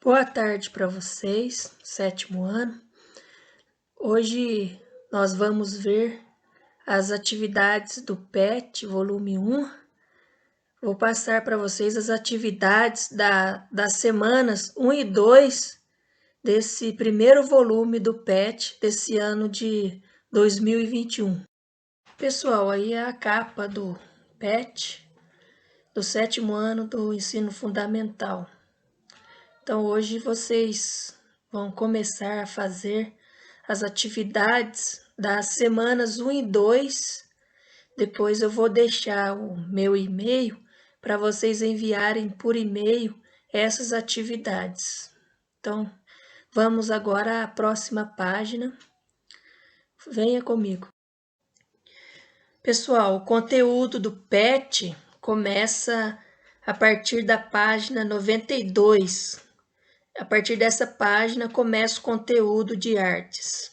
Boa tarde para vocês, sétimo ano. Hoje nós vamos ver as atividades do PET, volume 1. Vou passar para vocês as atividades das semanas 1 e 2 desse primeiro volume do PET desse ano de 2021. Pessoal, aí é a capa do PET do sétimo ano do ensino fundamental. Então, hoje vocês vão começar a fazer as atividades das semanas 1 e 2. Depois eu vou deixar o meu e-mail para vocês enviarem por e-mail essas atividades. Então, vamos agora à próxima página. Venha comigo. Pessoal, o conteúdo do PET começa a partir da página 92. A partir dessa página começa o conteúdo de artes.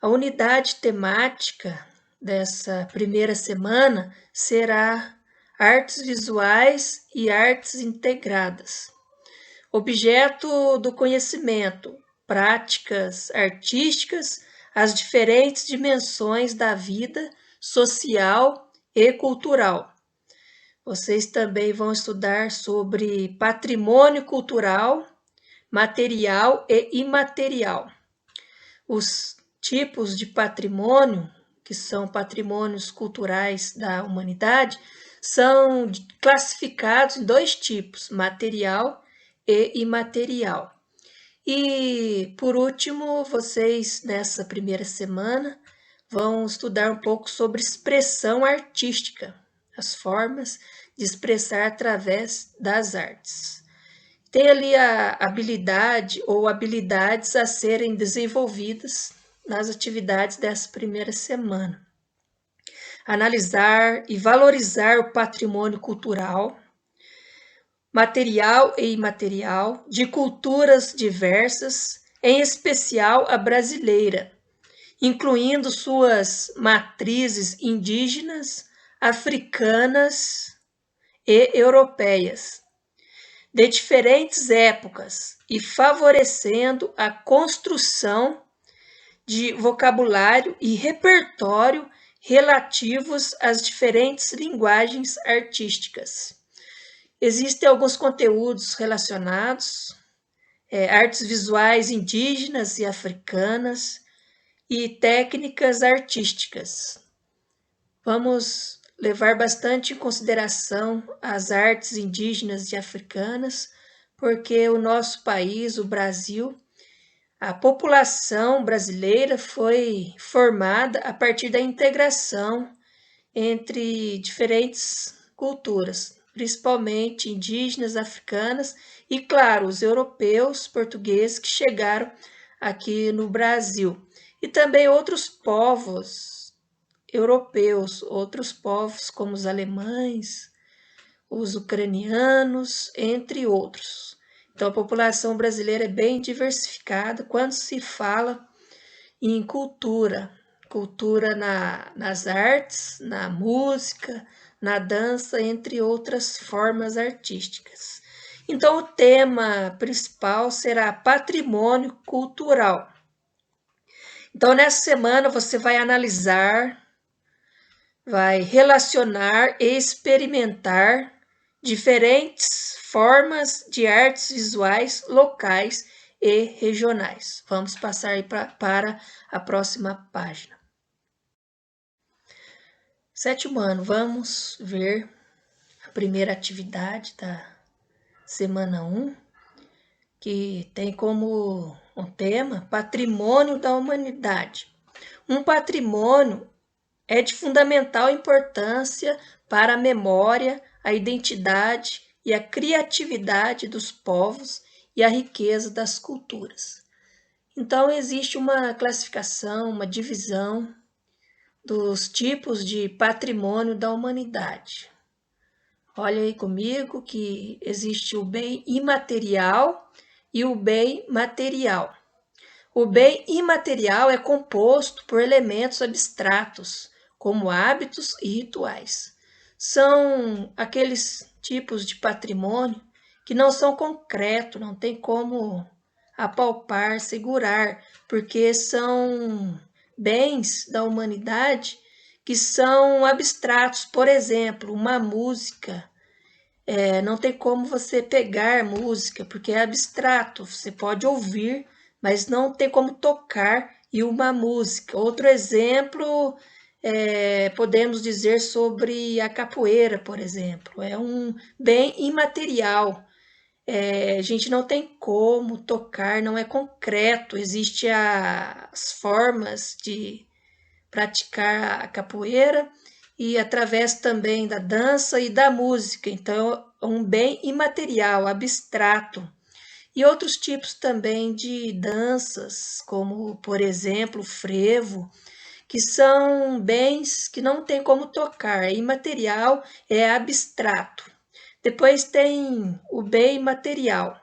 A unidade temática dessa primeira semana será artes visuais e artes integradas. Objeto do conhecimento, práticas artísticas, as diferentes dimensões da vida social e cultural. Vocês também vão estudar sobre patrimônio cultural, material e imaterial. Os tipos de patrimônio, que são patrimônios culturais da humanidade, são classificados em dois tipos, material e imaterial. E, por último, vocês, nessa primeira semana, vão estudar um pouco sobre expressão artística, as formas de expressar através das artes. Tem ali a habilidade ou habilidades a serem desenvolvidas nas atividades dessa primeira semana. Analisar e valorizar o patrimônio cultural, material e imaterial, de culturas diversas, em especial a brasileira, incluindo suas matrizes indígenas, africanas e europeias, de diferentes épocas e favorecendo a construção de vocabulário e repertório relativos às diferentes linguagens artísticas. Existem alguns conteúdos relacionados, artes visuais indígenas e africanas e técnicas artísticas. Vamos levar bastante em consideração as artes indígenas e africanas, porque o nosso país, o Brasil, a população brasileira foi formada a partir da integração entre diferentes culturas, principalmente indígenas, africanas e, claro, os europeus, portugueses que chegaram aqui no Brasil. E também outros povos europeus, outros povos como os alemães, os ucranianos, entre outros. Então, a população brasileira é bem diversificada quando se fala em cultura nas artes, na música, na dança, entre outras formas artísticas. Então, o tema principal será patrimônio cultural. Então, nessa semana, você vai analisar, vai relacionar e experimentar diferentes formas de artes visuais locais e regionais. Vamos passar aí para a próxima página. Sétimo ano, vamos ver a primeira atividade da semana 1, que tem como um tema patrimônio da humanidade. Um patrimônio é de fundamental importância para a memória, a identidade e a criatividade dos povos e a riqueza das culturas. Então, existe uma classificação, uma divisão dos tipos de patrimônio da humanidade. Olha aí comigo que existe o bem imaterial e o bem material. O bem imaterial é composto por elementos abstratos, como hábitos e rituais. São aqueles tipos de patrimônio que não são concretos, não tem como apalpar, segurar, porque são bens da humanidade que são abstratos. Por exemplo, uma música, não tem como você pegar música, porque é abstrato, você pode ouvir, mas não tem como tocar e uma música. Outro exemplo, podemos dizer sobre a capoeira, por exemplo, é um bem imaterial. A gente não tem como tocar, não é concreto, existem as formas de praticar a capoeira e através também da dança e da música, então é um bem imaterial, abstrato. E outros tipos também de danças, como por exemplo o frevo, que são bens que não tem como tocar, é imaterial, é abstrato. Depois tem o bem material.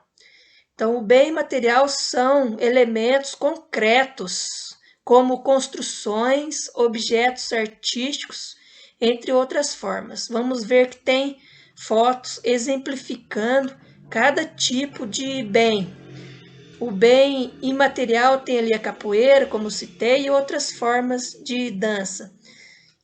Então, o bem material são elementos concretos, como construções, objetos artísticos, entre outras formas. Vamos ver que tem fotos exemplificando cada tipo de bem. O bem imaterial tem ali a capoeira, como citei, e outras formas de dança.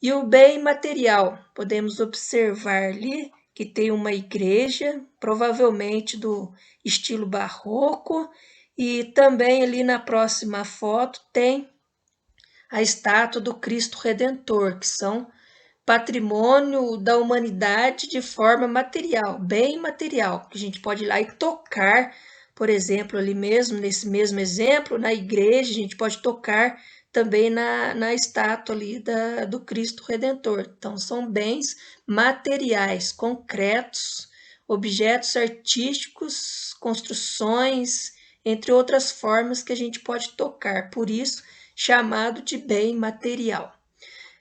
E o bem material, podemos observar ali que tem uma igreja, provavelmente do estilo barroco, e também ali na próxima foto tem a estátua do Cristo Redentor, que são patrimônio da humanidade de forma material, bem material, que a gente pode ir lá e tocar, por exemplo, ali mesmo, nesse mesmo exemplo, na igreja, a gente pode tocar também na estátua ali do Cristo Redentor. Então, são bens materiais, concretos, objetos artísticos, construções, entre outras formas que a gente pode tocar, por isso, chamado de bem material.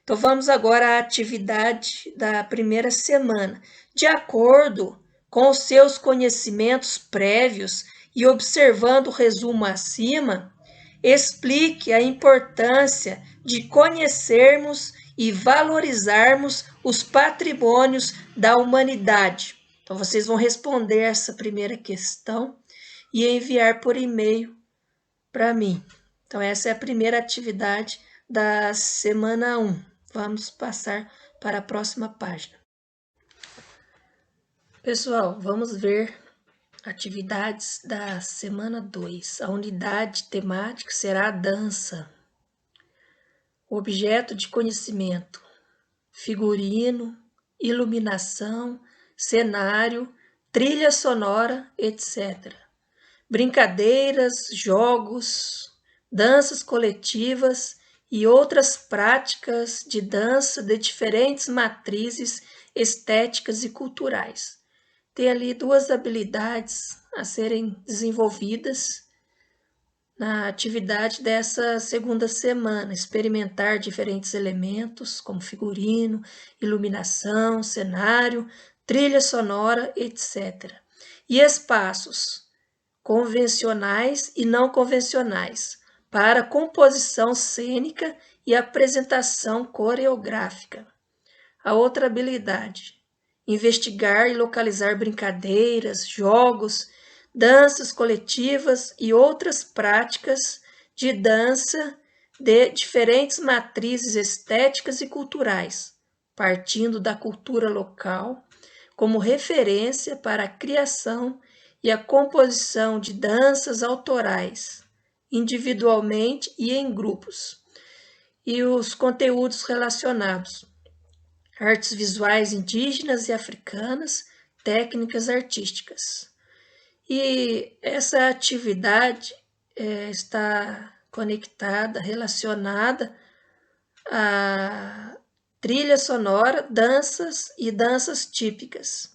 Então, vamos agora à atividade da primeira semana. De acordo com os seus conhecimentos prévios e observando o resumo acima, explique a importância de conhecermos e valorizarmos os patrimônios da humanidade. Então, vocês vão responder essa primeira questão e enviar por e-mail para mim. Então, essa é a primeira atividade da semana 1. Vamos passar para a próxima página. Pessoal, vamos ver atividades da semana 2. A unidade temática será a dança. Objeto de conhecimento: figurino, iluminação, cenário, trilha sonora, etc. Brincadeiras, jogos, danças coletivas e outras práticas de dança de diferentes matrizes estéticas e culturais. Tem ali duas habilidades a serem desenvolvidas na atividade dessa segunda semana: experimentar diferentes elementos, como figurino, iluminação, cenário, trilha sonora, etc. E espaços convencionais e não convencionais, para composição cênica e apresentação coreográfica. A outra habilidade: investigar e localizar brincadeiras, jogos, danças coletivas e outras práticas de dança de diferentes matrizes estéticas e culturais, partindo da cultura local como referência para a criação e a composição de danças autorais, individualmente e em grupos, e os conteúdos relacionados: artes visuais indígenas e africanas, técnicas artísticas. E essa atividade está conectada, relacionada a trilha sonora, danças e danças típicas.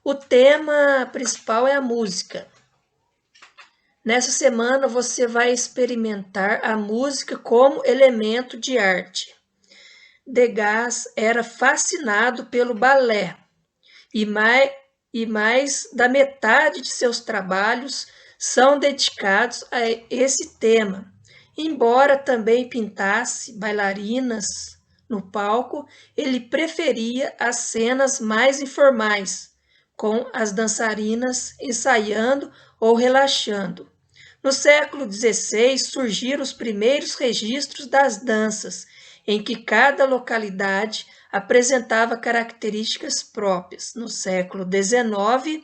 O tema principal é a música. Nessa semana você vai experimentar a música como elemento de arte. Degas era fascinado pelo balé e mais da metade de seus trabalhos são dedicados a esse tema. Embora também pintasse bailarinas no palco, ele preferia as cenas mais informais, com as dançarinas ensaiando ou relaxando. No século XVI surgiram os primeiros registros das danças, em que cada localidade apresentava características próprias. No século XIX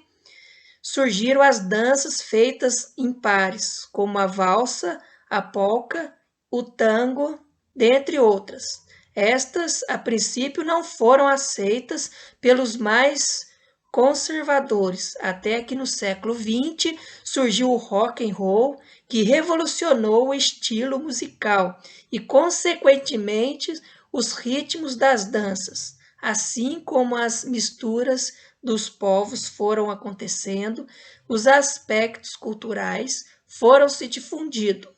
surgiram as danças feitas em pares, como a valsa, a polca, o tango, dentre outras. Estas, a princípio, não foram aceitas pelos mais conservadores, até que no século XX surgiu o rock and roll, que revolucionou o estilo musical e, consequentemente, os ritmos das danças, assim como as misturas dos povos foram acontecendo, os aspectos culturais foram se difundindo.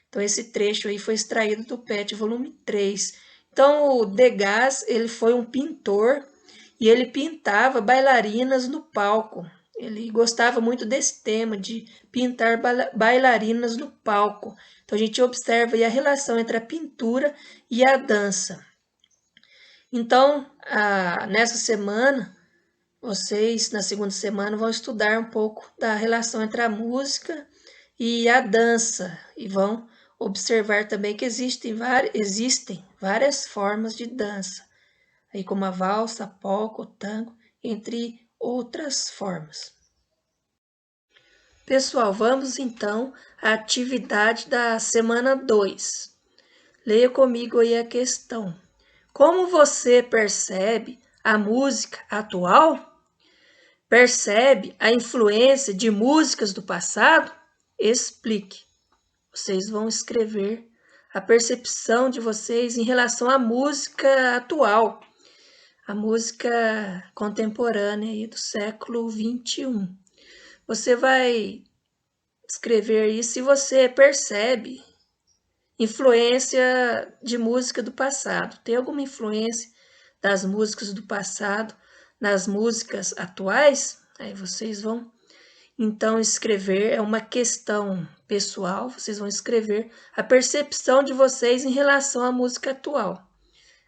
Então, esse trecho aí foi extraído do PET, volume 3. Então, o Degas, ele foi um pintor e ele pintava bailarinas no palco. Ele gostava muito desse tema, de pintar bailarinas no palco. Então, a gente observa aí a relação entre a pintura e a dança. Então, nessa semana, vocês, na segunda semana, vão estudar um pouco da relação entre a música e a dança e vão observar também que existem várias formas de dança, aí como a valsa, a polca, o tango, entre outras formas. Pessoal, vamos então à atividade da semana 2. Leia comigo aí a questão. Como você percebe a música atual? Percebe a influência de músicas do passado? Explique. Vocês vão escrever a percepção de vocês em relação à música atual, a música contemporânea aí do século XXI. Você vai escrever isso se você percebe influência de música do passado. Tem alguma influência das músicas do passado nas músicas atuais? Aí vocês vão então escrever, é uma questão pessoal, vocês vão escrever a percepção de vocês em relação à música atual.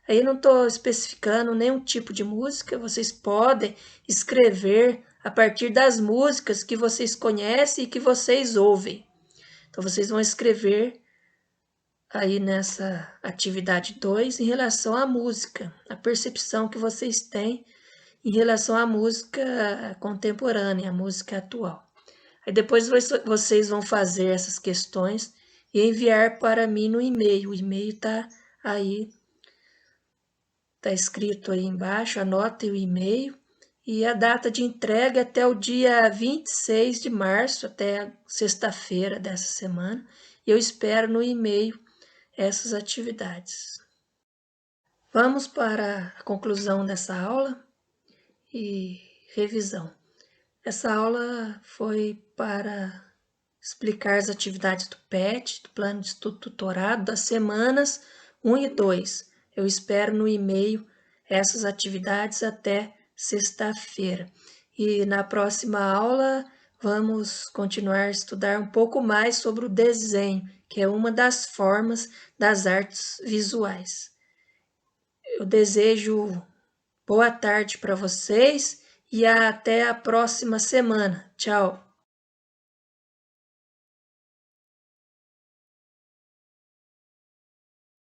Aí não estou especificando nenhum tipo de música, vocês podem escrever a partir das músicas que vocês conhecem e que vocês ouvem. Então vocês vão escrever aí nessa atividade 2 em relação à música, a percepção que vocês têm em relação à música contemporânea, à música atual. Aí depois vocês vão fazer essas questões e enviar para mim no e-mail. O e-mail está aí, está escrito aí embaixo, anotem o e-mail. E a data de entrega é até o dia 26 de março, até sexta-feira dessa semana. E eu espero no e-mail essas atividades. Vamos para a conclusão dessa aula e revisão. Essa aula foi para explicar as atividades do PET, do Plano de Estudo Tutorado, das semanas 1 e 2. Eu espero no e-mail essas atividades até sexta-feira. E na próxima aula vamos continuar a estudar um pouco mais sobre o desenho, que é uma das formas das artes visuais. Eu desejo boa tarde para vocês e até a próxima semana. Tchau!